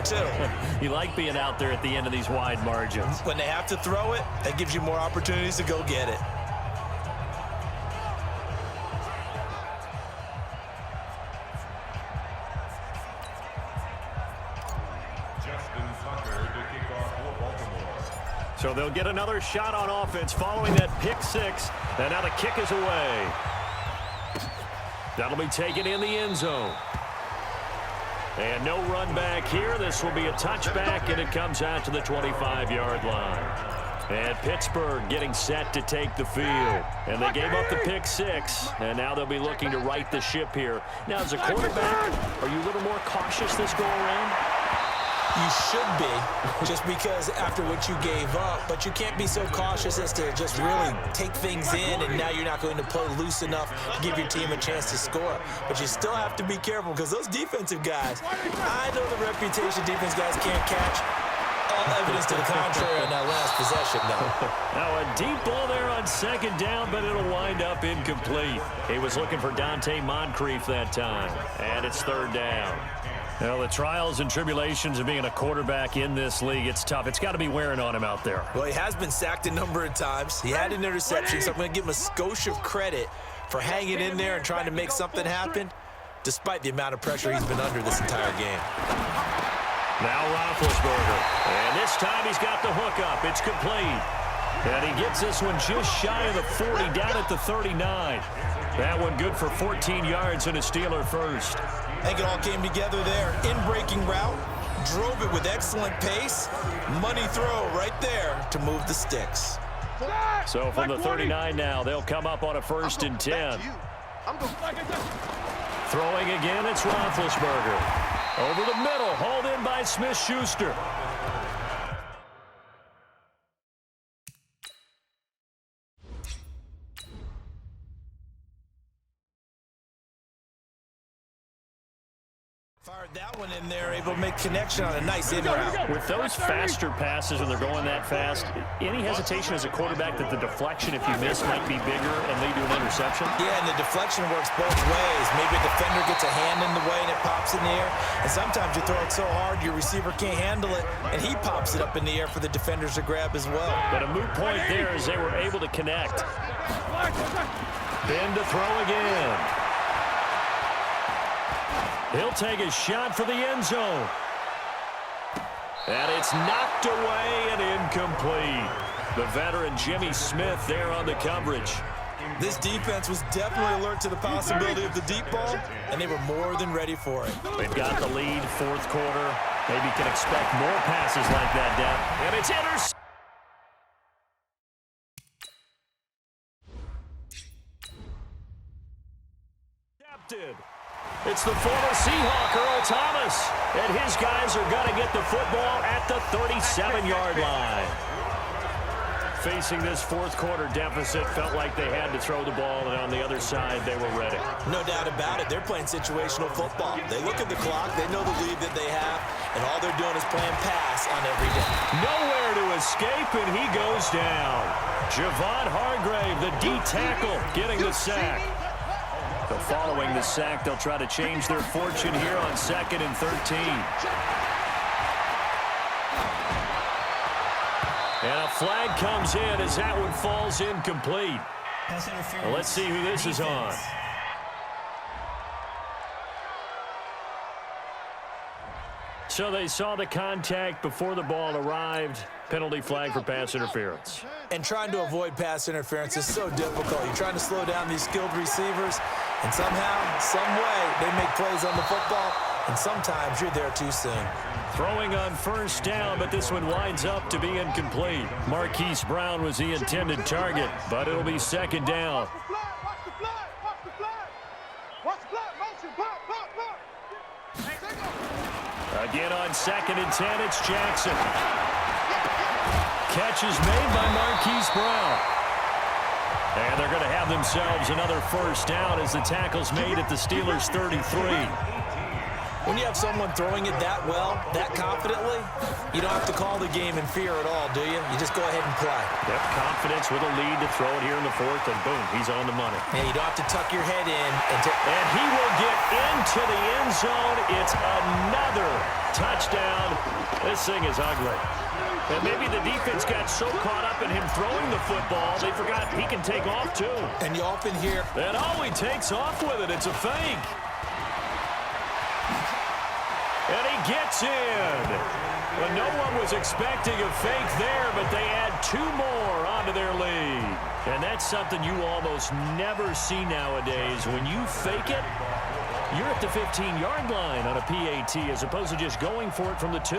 too. You like being out there at the end of these wide margins. When they have to throw it, that gives you more opportunities to go get it. So they'll get another shot on offense following that pick six. And now the kick is away. That'll be taken in the end zone. And no run back here. This will be a touchback, and it comes out to the 25-yard line. And Pittsburgh getting set to take the field. And they gave up the pick six, and now they'll be looking to right the ship here. Now, as a quarterback, are you a little more cautious this go-around? You should be, just because after what you gave up, but you can't be so cautious as to just really take things in, and now you're not going to play loose enough to give your team a chance to score. But you still have to be careful because those defensive guys, I know the reputation defense guys can't catch. All evidence to the contrary on that last possession, though. Now a deep ball there on second down, but it'll wind up incomplete. He was looking for Dante Moncrief that time, and it's third down. Well, the trials and tribulations of being a quarterback in this league, it's tough. It's got to be wearing on him out there. Well, he has been sacked a number of times. He had an interception, so I'm going to give him a skosh of credit for hanging in there and trying to make something happen, despite the amount of pressure he's been under this entire game. Now Roethlisberger, and this time he's got the hook up. It's complete. And he gets this one just shy of the 40, down at the 39. That one good for 14 yards and a Steeler first. I think it all came together there. In-breaking route, drove it with excellent pace. Money throw right there to move the sticks. So from the 39 now, they'll come up on a 1st and 10. Throwing again, it's Roethlisberger. Over the middle, hauled in by Smith-Schuster. Fired that one in there, able to make connection on a nice in route. With those faster passes when they're going that fast, any hesitation as a quarterback that the deflection, if you miss, might be bigger and lead to an interception? Yeah, and the deflection works both ways. Maybe a defender gets a hand in the way and it pops in the air. And sometimes you throw it so hard your receiver can't handle it, and he pops it up in the air for the defenders to grab as well. But a moot point there as they were able to connect. Ben to throw again. He'll take a shot for the end zone. And it's knocked away and incomplete. The veteran Jimmy Smith there on the coverage. This defense was definitely alert to the possibility of the deep ball, and they were more than ready for it. They've got the lead, 4th quarter. Maybe can expect more passes like that down. And it's intercepted. It's the former Seahawk, Earl Thomas, and his guys are going to get the football at the 37-yard line. Facing this 4th quarter deficit, felt like they had to throw the ball, and on the other side, they were ready. No doubt about it. They're playing situational football. They look at the clock, they know the lead that they have, and all they're doing is playing pass on every down. Nowhere to escape, and he goes down. Javon Hargrave, the D tackle, getting the sack. So following the sack, they'll try to change their fortune here on 2nd and 13. And a flag comes in as that one falls incomplete. Well, let's see who this is on. So they saw the contact before the ball arrived. Penalty flag for pass interference. And trying to avoid pass interference is so difficult. You're trying to slow down these skilled receivers, and somehow, some way, they make plays on the football, and sometimes you're there too soon. Throwing on 1st down, but this one winds up to be incomplete. Marquise Brown was the intended target, but it'll be 2nd down. Again on 2nd and 10, it's Jackson. Catch is made by Marquise Brown. And they're going to have themselves another 1st down as the tackle's made at the Steelers' 33. When you have someone throwing it that well, that confidently, you don't have to call the game in fear at all, do you? You just go ahead and play. Yep, confidence with a lead to throw it here in the fourth, and boom, he's on the money. And you don't have to tuck your head in. And he will get into the end zone. It's another touchdown. This thing is ugly. And maybe the defense got so caught up in him throwing the football, they forgot he can take off too. And you often hear, and he takes off with it. It's a fake. And he gets in. Well, no one was expecting a fake there, but they add 2 more onto their lead. And that's something you almost never see nowadays. When you fake it, you're at the 15-yard line on a PAT as opposed to just going for it from the 2.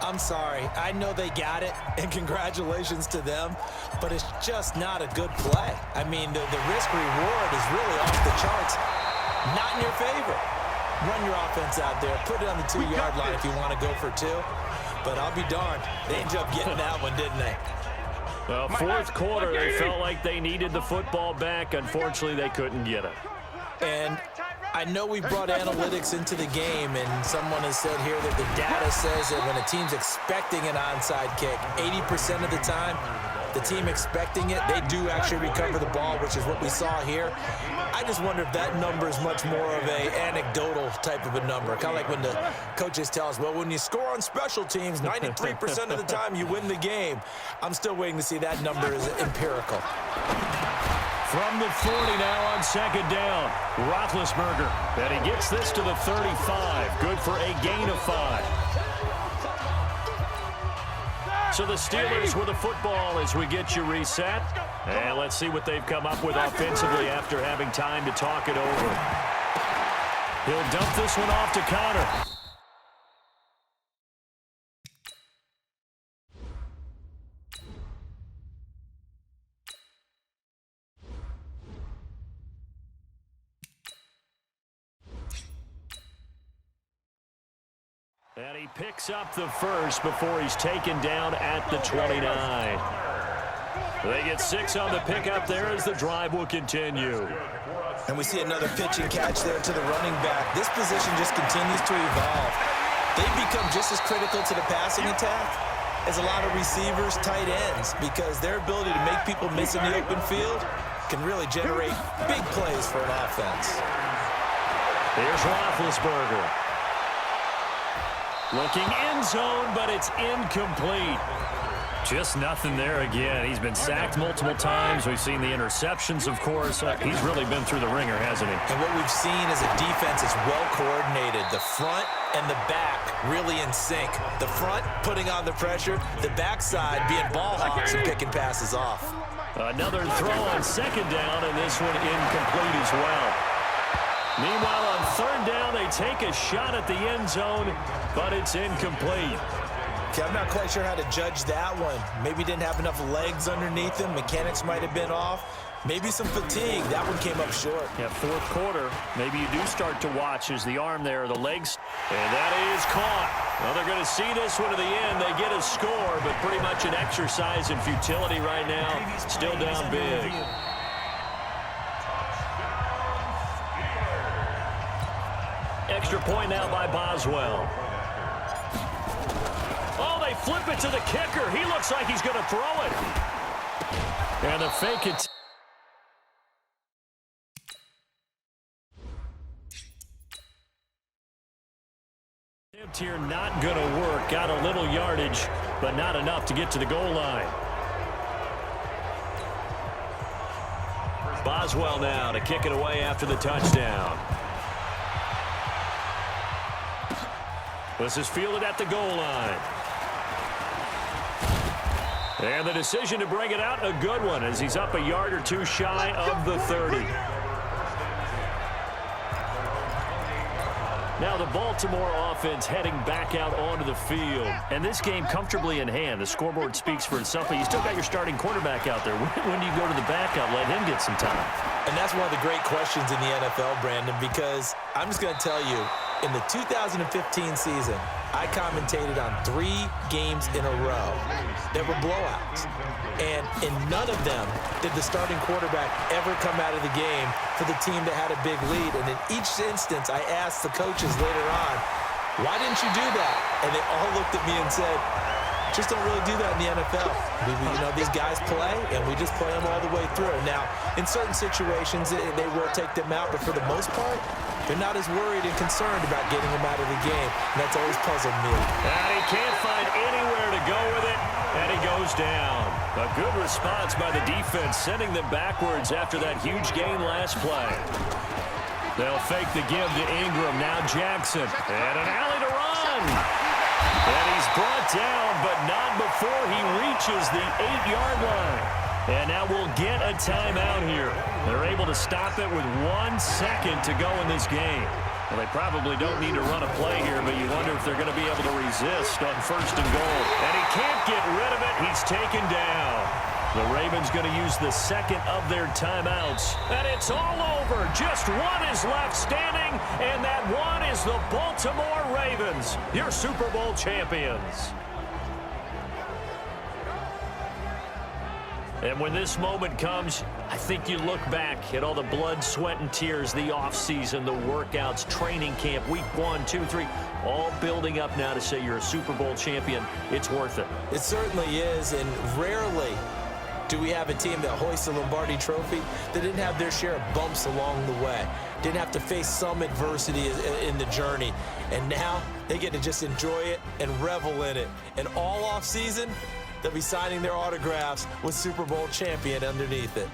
I'm sorry. I know they got it, and congratulations to them, but it's just not a good play. I mean, the risk-reward is really off the charts. Not in your favor. Run your offense out there. Put it on the 2-yard line if you want to go for 2. But I'll be darned. They ended up getting that one, didn't they? Well, fourth quarter, they felt like they needed the football back. Unfortunately, they couldn't get it. And I know we brought analytics into the game, and someone has said here that the data says that when a team's expecting an onside kick, 80% of the time, the team expecting it, they do actually recover the ball, which is what we saw here. I just wonder if that number is much more of a anecdotal type of a number. Kind of like when the coaches tell us, well, when you score on special teams, 93% of the time you win the game. I'm still waiting to see that number is empirical. From the 40 now on second down, Roethlisberger. And he gets this to the 35. Good for a gain of 5. So the Steelers with the football as we get you reset. And let's see what they've come up with offensively after having time to talk it over. He'll dump this one off to Connor. And he picks up the first before he's taken down at the 29. They get 6 on the pickup there as the drive will continue. And we see another pitch and catch there to the running back. This position just continues to evolve. They've become just as critical to the passing attack as a lot of receivers, tight ends, because their ability to make people miss in the open field can really generate big plays for an offense. Here's Roethlisberger. Looking end zone, but it's incomplete. Just nothing there again. He's been sacked multiple times. We've seen the interceptions, of course. He's really been through the ringer, hasn't he? And what we've seen is a defense that's well coordinated. The front and the back really in sync. The front putting on the pressure, the backside being ball hawks and picking passes off. Another throw on second down, and this one incomplete as well. Meanwhile, on third down, they take a shot at the end zone, but it's incomplete. Okay, I'm not quite sure how to judge that one. Maybe didn't have enough legs underneath him. Mechanics might have been off. Maybe some fatigue. That one came up short. Yeah, fourth quarter, maybe you do start to watch as the arm there, the legs. And that is caught. Well, they're going to see this one to the end. They get a score, but pretty much an exercise in futility right now. Still down big. Extra point now by Boswell. Oh, they flip it to the kicker. He looks like he's going to throw it. And the fake it. Here not going to work. Got a little yardage, but not enough to get to the goal line. Boswell now to kick it away after the touchdown. This is fielded at the goal line. And the decision to bring it out, a good one, as he's up a yard or two shy of the 30. Now the Baltimore offense heading back out onto the field. And this game comfortably in hand. The scoreboard speaks for itself, but you still got your starting quarterback out there. When do you go to the backup, let him get some time? And that's one of the great questions in the NFL, Brandon, because I'm just going to tell you, In the 2015 season, I commentated on 3 games in a row that were blowouts. And in none of them did the starting quarterback ever come out of the game for the team that had a big lead. And in each instance, I asked the coaches later on, why didn't you do that? And they all looked at me and said, just don't really do that in the NFL. These guys play, and we just play them all the way through. Now, in certain situations, they will take them out, but for the most part, they're not as worried and concerned about getting them out of the game, and that's always puzzled me. And he can't find anywhere to go with it, and he goes down. A good response by the defense, sending them backwards after that huge gain last play. They'll fake the give to Ingram. Now Jackson. And an alley to run. And he's brought down, but not before he reaches the 8-yard line. And now we'll get a timeout here. They're able to stop it with 1 second to go in this game. Well, they probably don't need to run a play here, but you wonder if they're going to be able to resist on 1st and goal. And he can't get rid of it. He's taken down. The Ravens going to use the second of their timeouts. And it's all over. Just one is left standing, and that one is the Baltimore Ravens, your Super Bowl champions. And when this moment comes, I think you look back at all the blood, sweat, and tears, the offseason, the workouts, training camp, week 1, 2, 3, all building up now to say you're a Super Bowl champion. It's worth it. It certainly is, and rarely do we have a team that hoists the Lombardi Trophy that didn't have their share of bumps along the way, didn't have to face some adversity in the journey, and now they get to just enjoy it and revel in it. And all offseason, they'll be signing their autographs with Super Bowl champion underneath it.